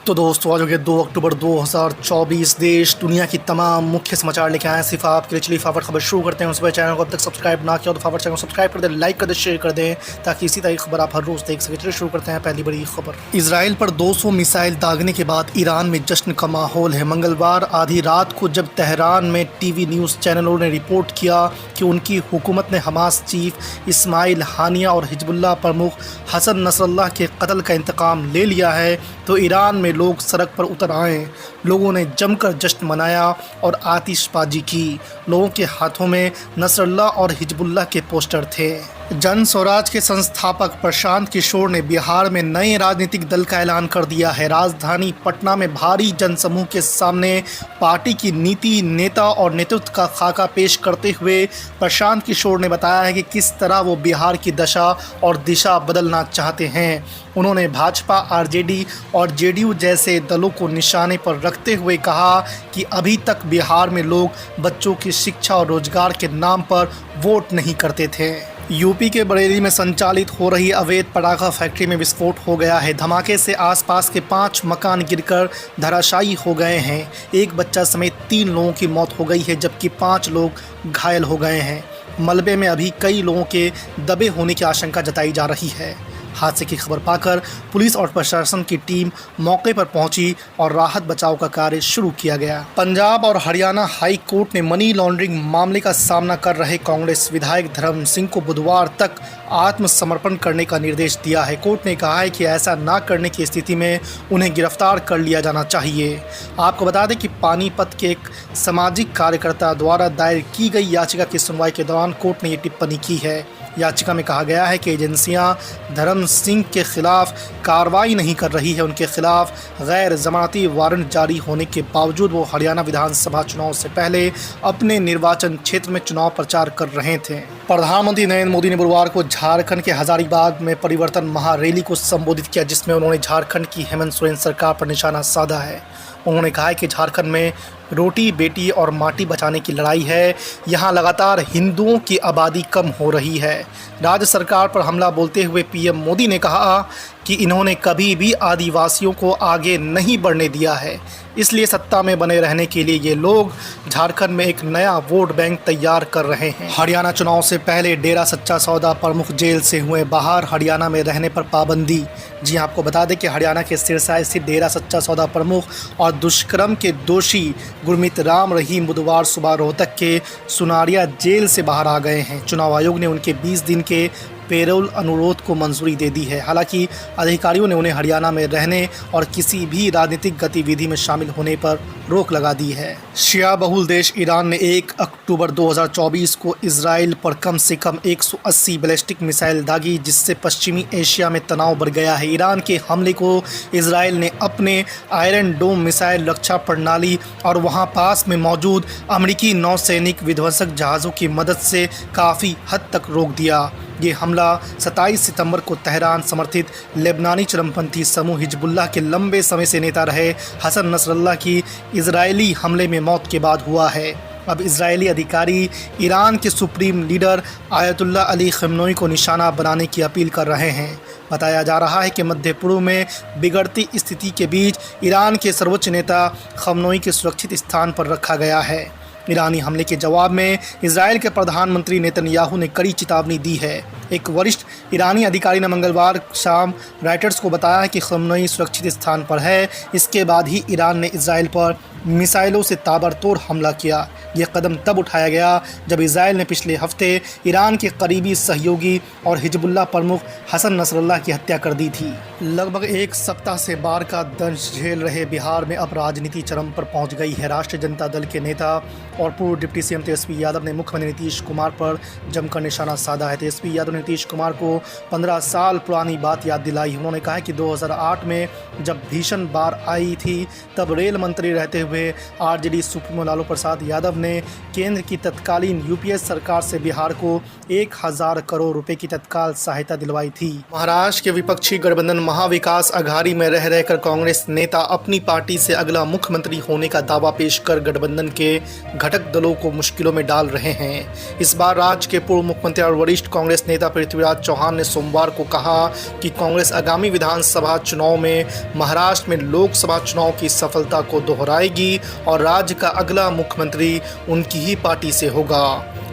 तो दोस्तों आज हो गया 2 अक्टूबर 2024। देश दुनिया की तमाम मुख्य समाचार लेके आए हैं सिर्फ आपके लिए। चलिए फटाफट खबर शुरू करते हैं। उस पर चैनल को अब तक सब्सक्राइब ना किया तो फटाफट चैनल को सब्सक्राइब कर दें, लाइक कर दें, शेयर कर दें ताकि इसी तरह की खबर आप हर रोज़ देख सकें। चलिए शुरू करते हैं पहली बड़ी खबर। इजराइल पर 200 मिसाइल दागने के बाद ईरान में जश्न का माहौल है। मंगलवार आधी रात को जब तेहरान में टीवी न्यूज़ चैनलों ने रिपोर्ट किया कि उनकी हुकूमत ने हमास चीफ इस्माइल हानिया और हिजबुल्लाह प्रमुख हसन नसरल्लाह के कत्ल का इंतकाम ले लिया है तो ईरान में लोग सड़क पर उतर आए। लोगों ने जमकर जश्न मनाया और आतिशबाजी की। लोगों के हाथों में नसरल्लाह और हिजबुल्लाह के पोस्टर थे। जन स्वराज के संस्थापक प्रशांत किशोर ने बिहार में नए राजनीतिक दल का ऐलान कर दिया है। राजधानी पटना में भारी जनसमूह के सामने पार्टी की नीति, नेता और नेतृत्व का खाका पेश करते हुए प्रशांत किशोर ने बताया है कि किस तरह वो बिहार की दशा और दिशा बदलना चाहते हैं। उन्होंने भाजपा, आरजेडी और जेडीयू जैसे दलों को निशाने पर रखते हुए कहा कि अभी तक बिहार में लोग बच्चों की शिक्षा और रोजगार के नाम पर वोट नहीं करते थे। यूपी के बरेली में संचालित हो रही अवैध पटाखा फैक्ट्री में विस्फोट हो गया है। धमाके से आसपास के 5 मकान गिरकर धराशायी हो गए हैं। एक बच्चा समेत 3 लोगों की मौत हो गई है जबकि 5 लोग घायल हो गए हैं। मलबे में अभी कई लोगों के दबे होने की आशंका जताई जा रही है। हादसे की खबर पाकर पुलिस और प्रशासन की टीम मौके पर पहुंची और राहत बचाव का कार्य शुरू किया गया। पंजाब और हरियाणा हाई कोर्ट ने मनी लॉन्ड्रिंग मामले का सामना कर रहे कांग्रेस विधायक धर्म सिंह को बुधवार तक आत्मसमर्पण करने का निर्देश दिया है। कोर्ट ने कहा है कि ऐसा ना करने की स्थिति में उन्हें गिरफ्तार कर लिया जाना चाहिए। आपको बता दें कि पानीपत के एक सामाजिक कार्यकर्ता द्वारा दायर की गई याचिका की सुनवाई के दौरान कोर्ट ने ये टिप्पणी की है। याचिका में कहा गया है कि एजेंसियां धर्म सिंह के खिलाफ कार्रवाई नहीं कर रही है। उनके खिलाफ गैर जमानती वारंट जारी होने के बावजूद वो हरियाणा विधानसभा चुनाव से पहले अपने निर्वाचन क्षेत्र में चुनाव प्रचार कर रहे थे। प्रधानमंत्री नरेंद्र मोदी ने बुधवार को झारखंड के हजारीबाग में परिवर्तन महारैली को संबोधित किया जिसमें उन्होंने झारखंड की हेमंत सोरेन सरकार पर निशाना साधा है। उन्होंने कहा है कि झारखंड में रोटी बेटी और माटी बचाने की लड़ाई है। यहाँ लगातार हिंदुओं की आबादी कम हो रही है। राज्य सरकार पर हमला बोलते हुए पीएम मोदी ने कहा कि इन्होंने कभी भी आदिवासियों को आगे नहीं बढ़ने दिया है, इसलिए सत्ता में बने रहने के लिए ये लोग झारखंड में एक नया वोट बैंक तैयार कर रहे हैं। हरियाणा चुनाव से पहले डेरा सच्चा सौदा प्रमुख जेल से हुए बाहर, हरियाणा में रहने पर पाबंदी। जी आपको बता दें कि हरियाणा के सिरसा स्थित डेरा सच्चा सौदा प्रमुख और दुष्कर्म के दोषी गुरमीत राम रहीम बुधवार सुबह रोहतक के सुनारिया जेल से बाहर आ गए हैं। चुनाव आयोग ने उनके 20 दिन के पेरोल अनुरोध को मंजूरी दे दी है। हालांकि अधिकारियों ने उन्हें हरियाणा में रहने और किसी भी राजनीतिक गतिविधि में शामिल होने पर रोक लगा दी है। शिया बहुल देश ईरान ने 1 अक्टूबर 2024 को इजराइल पर कम से कम 180 बैलिस्टिक मिसाइल दागी जिससे पश्चिमी एशिया में तनाव बढ़ गया है। ईरान के हमले को इजराइल ने अपने आयरन डोम मिसाइल रक्षा प्रणाली और वहां पास में मौजूद अमेरिकी नौसैनिक विध्वंसक जहाज़ों की मदद से काफ़ी हद तक रोक दिया। ये हमला 27 सितंबर को तेहरान समर्थित लेबनानी चरमपंथी समूह हिजबुल्लाह के लंबे समय से नेता रहे हसन नसरल्लाह की इजरायली हमले में मौत के बाद हुआ है। अब इजरायली अधिकारी ईरान के supreme leader Ayatollah Ali Khamenei को निशाना बनाने की अपील कर रहे हैं। बताया जा रहा है कि मध्य पूर्व में बिगड़ती स्थिति के बीच ईरान के सर्वोच्च नेता खमेनी के सुरक्षित स्थान पर रखा गया है। ईरानी हमले के जवाब में इजराइल के प्रधानमंत्री नेतन्याहू ने कड़ी चेतावनी दी है। एक वरिष्ठ ईरानी अधिकारी ने मंगलवार शाम रॉयटर्स को बताया कि खमेनी सुरक्षित स्थान पर है। इसके बाद ही ईरान ने इजराइल पर मिसाइलों से ताबड़तोड़ हमला किया। यह कदम तब उठाया गया जब इजराइल ने पिछले हफ्ते ईरान के करीबी सहयोगी और हिजबुल्लाह प्रमुख हसन नसरल्लाह की हत्या कर दी थी। लगभग 1 सप्ताह से बाढ़ का दंश झेल रहे बिहार में अब राजनीति चरम पर पहुंच गई है। राष्ट्रीय जनता दल के नेता और पूर्व डिप्टी सीएम तेजस्वी यादव ने मुख्यमंत्री नीतीश कुमार पर जमकर निशाना साधा है। तेजस्वी यादव ने नीतीश कुमार को 15 साल पुरानी बात याद दिलाई। उन्होंने कहा कि 2008 में जब भीषण बाढ़ आई थी तब रेल मंत्री रहते हुए आरजेडी सुप्रीमो लालू प्रसाद यादव ने केंद्र की तत्कालीन यूपीए सरकार से बिहार को 1000 करोड़ रुपए की तत्काल सहायता दिलवाई थी। महाराष्ट्र के विपक्षी गठबंधन महाविकास अघाड़ी में रह रहकर कांग्रेस नेता अपनी पार्टी से अगला मुख्यमंत्री होने का दावा पेश कर गठबंधन के घटक दलों को मुश्किलों में डाल रहे हैं। इस बार राज्य के पूर्व मुख्यमंत्री और वरिष्ठ कांग्रेस नेता पृथ्वीराज चौहान ने सोमवार को कहा कि कांग्रेस आगामी विधानसभा चुनाव में महाराष्ट्र में लोकसभा चुनाव की सफलता को दोहराएगी और राज्य का अगला मुख्यमंत्री उनकी ही पार्टी से होगा।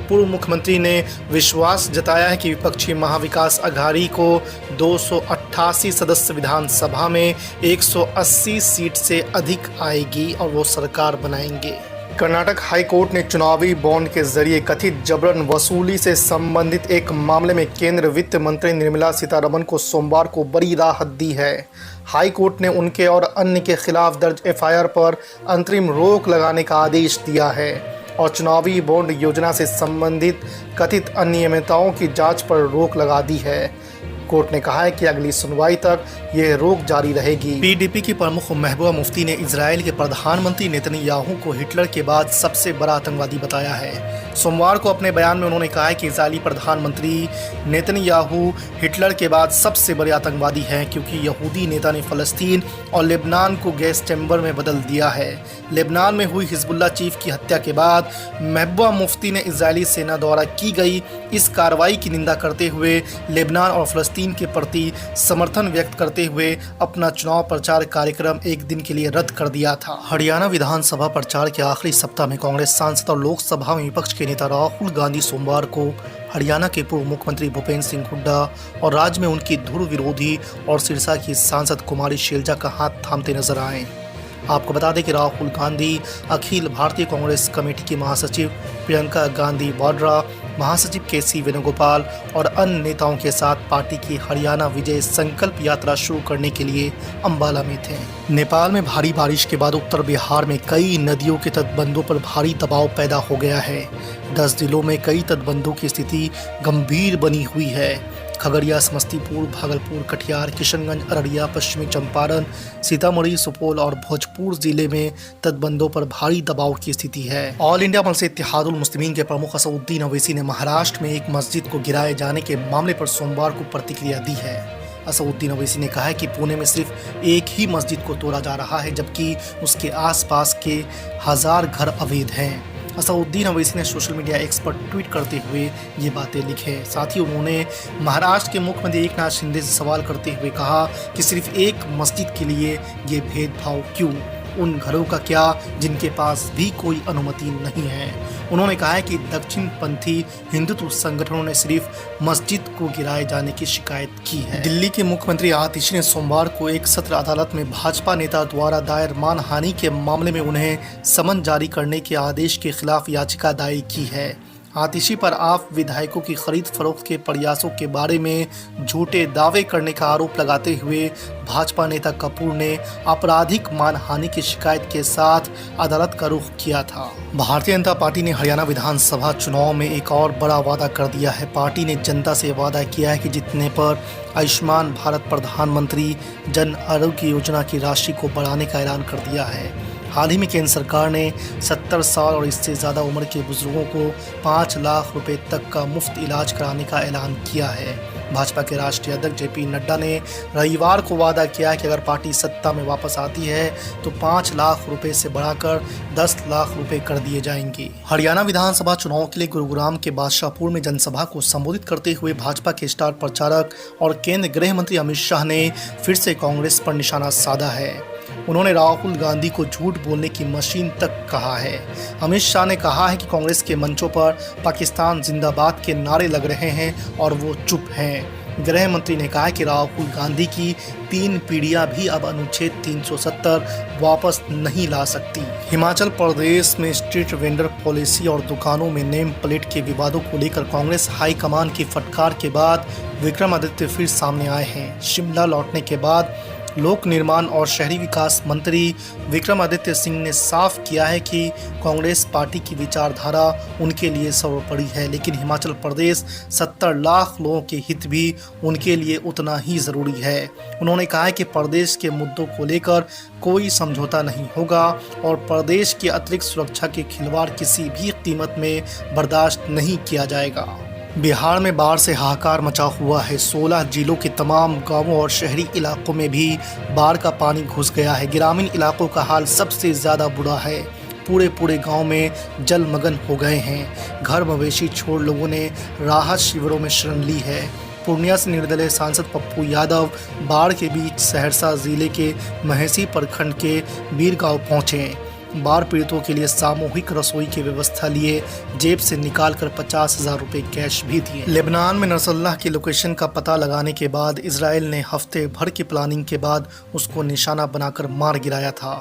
पूर्व मुख्यमंत्री ने विश्वास जताया है कि विपक्षी महाविकास अघाड़ी को 288 सदस्य विधानसभा में 180 सीट से अधिक आएगी और वो सरकार बनाएंगे। कर्नाटक हाई कोर्ट ने चुनावी बॉन्ड के जरिए कथित जबरन वसूली से संबंधित एक मामले में केंद्र वित्त मंत्री निर्मला सीतारमण को सोमवार को बड़ी राहत दी है। हाई कोर्ट ने उनके और अन्य के खिलाफ दर्ज एफआईआर पर अंतरिम रोक लगाने का आदेश दिया है और चुनावी बॉन्ड योजना से संबंधित कथित अनियमितताओं की जांच पर रोक लगा दी है। कोर्ट ने कहा है कि अगली सुनवाई तक यह रोक जारी रहेगी। पीडीपी की प्रमुख महबूबा मुफ्ती ने इजराइल के प्रधानमंत्री नेतन्याहू को हिटलर के बाद सबसे बड़ा आतंकवादी बताया है। सोमवार को अपने बयान में उन्होंने कहा है कि इजरायली प्रधानमंत्री नेतन्याहू हिटलर के बाद सबसे बड़े आतंकवादी हैं क्योंकि यहूदी नेता ने फ़लस्तीन और लेबनान को गैस चैम्बर में बदल दिया है। लेबनान में हुई हिजबुल्लाह चीफ की हत्या के बाद महबूबा मुफ्ती ने इजरायली सेना द्वारा की गई इस कार्रवाई की निंदा करते हुए लेबनान और फ़लस्तीन के प्रति समर्थन व्यक्त करते हुए अपना चुनाव प्रचार कार्यक्रम एक दिन के लिए रद्द कर दिया था। हरियाणा विधानसभा प्रचार के आखिरी सप्ताह में कांग्रेस सांसद और लोकसभा में विपक्ष के नेता राहुल गांधी सोमवार को हरियाणा के पूर्व मुख्यमंत्री भूपेंद्र सिंह हुड्डा और राज्य में उनकी धुर विरोधी और सिरसा की सांसद कुमारी शैलजा का हाथ थामते नजर आए। आपको बता दें कि राहुल गांधी अखिल भारतीय कांग्रेस कमेटी की महासचिव प्रियंका गांधी वाड्रा, महासचिव केसी वेणुगोपाल और अन्य नेताओं के साथ पार्टी की हरियाणा विजय संकल्प यात्रा शुरू करने के लिए अंबाला में थे। नेपाल में भारी बारिश के बाद उत्तर बिहार में कई नदियों के तटबंधों पर भारी दबाव पैदा हो गया है। 10 जिलों में कई तटबंधों की स्थिति गंभीर बनी हुई है। खगड़िया, समस्तीपुर, भागलपुर, कटिहार, किशनगंज, अररिया, पश्चिमी चंपारण, सीतामढ़ी, सुपौल और भोजपुर जिले में तटबंधों पर भारी दबाव की स्थिति है। ऑल इंडिया मजलिस इत्तेहादुल मुस्लिमीन के प्रमुख असदुद्दीन ओवैसी ने महाराष्ट्र में एक मस्जिद को गिराए जाने के मामले पर सोमवार को प्रतिक्रिया दी है। असदुद्दीन ओवैसी ने कहा है कि पुणे में सिर्फ एक ही मस्जिद को तोड़ा जा रहा है जबकि उसके आसपास के 1000 घर अवैध हैं। असदुद्दीन ओवैसी ने सोशल मीडिया एक्स पर ट्वीट करते हुए ये बातें लिखे। साथ ही उन्होंने महाराष्ट्र के मुख्यमंत्री एकनाथ शिंदे से सवाल करते हुए कहा कि सिर्फ एक मस्जिद के लिए ये भेदभाव क्यों, उन घरों का क्या जिनके पास भी कोई अनुमति नहीं है। उन्होंने कहा है कि दक्षिणपंथी हिंदुत्व संगठनों ने सिर्फ मस्जिद को गिराए जाने की शिकायत की है। दिल्ली के मुख्यमंत्री आतिशी ने सोमवार को एक सत्र अदालत में भाजपा नेता द्वारा दायर मानहानि के मामले में उन्हें समन जारी करने के आदेश के खिलाफ याचिका दायर की है। आतिशी पर आप विधायकों की खरीद फरोख्त के प्रयासों के बारे में झूठे दावे करने का आरोप लगाते हुए भाजपा नेता कपूर ने आपराधिक मानहानि की शिकायत के साथ अदालत का रुख किया था। भारतीय जनता पार्टी ने हरियाणा विधानसभा चुनाव में एक और बड़ा वादा कर दिया है। पार्टी ने जनता से वादा किया है कि जितने पर आयुष्मान भारत प्रधानमंत्री जन आरोग्य योजना की राशि को बढ़ाने का ऐलान कर दिया है। हाल ही में केंद्र सरकार ने 70 साल और इससे ज़्यादा उम्र के बुजुर्गों को 5 लाख रुपए तक का मुफ्त इलाज कराने का ऐलान किया है। भाजपा के राष्ट्रीय अध्यक्ष जेपी नड्डा ने रविवार को वादा किया कि अगर पार्टी सत्ता में वापस आती है तो 5 लाख रुपए से बढ़ाकर 10 लाख रुपए कर दिए जाएंगे। हरियाणा विधानसभा चुनाव के लिए गुरुग्राम के बादशाहपुर में जनसभा को संबोधित करते हुए भाजपा के स्टार प्रचारक और केंद्रीय गृह मंत्री अमित शाह ने फिर से कांग्रेस पर निशाना साधा है। उन्होंने राहुल गांधी को झूठ बोलने की मशीन तक कहा है। अमित शाह ने कहा है कि कांग्रेस के मंचों पर पाकिस्तान जिंदाबाद के नारे लग रहे हैं और वो चुप हैं। गृह मंत्री ने कहा कि राहुल गांधी की 3 पीढ़ियां भी अब अनुच्छेद 370 वापस नहीं ला सकती। हिमाचल प्रदेश में स्ट्रीट वेंडर पॉलिसी और दुकानों में नेम प्लेट के विवादों को लेकर कांग्रेस हाईकमान की फटकार के बाद विक्रमादित्य फिर सामने आए हैं। शिमला लौटने के बाद लोक निर्माण और शहरी विकास मंत्री विक्रमादित्य सिंह ने साफ किया है कि कांग्रेस पार्टी की विचारधारा उनके लिए सर्वोपरि है, लेकिन हिमाचल प्रदेश 70 लाख लोगों के हित भी उनके लिए उतना ही ज़रूरी है। उन्होंने कहा है कि प्रदेश के मुद्दों को लेकर कोई समझौता नहीं होगा और प्रदेश की अतिरिक्त सुरक्षा के खिलवाड़ किसी भी कीमत में बर्दाश्त नहीं किया जाएगा। बिहार में बाढ़ से हाहाकार मचा हुआ है। 16 जिलों के तमाम गांवों और शहरी इलाकों में भी बाढ़ का पानी घुस गया है। ग्रामीण इलाकों का हाल सबसे ज़्यादा बुरा है। पूरे गांव में जलमग्न हो गए हैं। घर मवेशी छोड़ लोगों ने राहत शिविरों में शरण ली है। पूर्णिया से निर्दलीय सांसद पप्पू यादव बाढ़ के बीच सहरसा जिले के महेसी प्रखंड के बीरगांव पहुंचे। बाढ़ पीड़ितों के लिए सामूहिक रसोई की व्यवस्था लिए जेब से निकालकर 50,000 रुपये कैश भी दिए। लेबनान में नसरुल्लाह की लोकेशन का पता लगाने के बाद इजराइल ने हफ्ते भर की प्लानिंग के बाद उसको निशाना बनाकर मार गिराया था।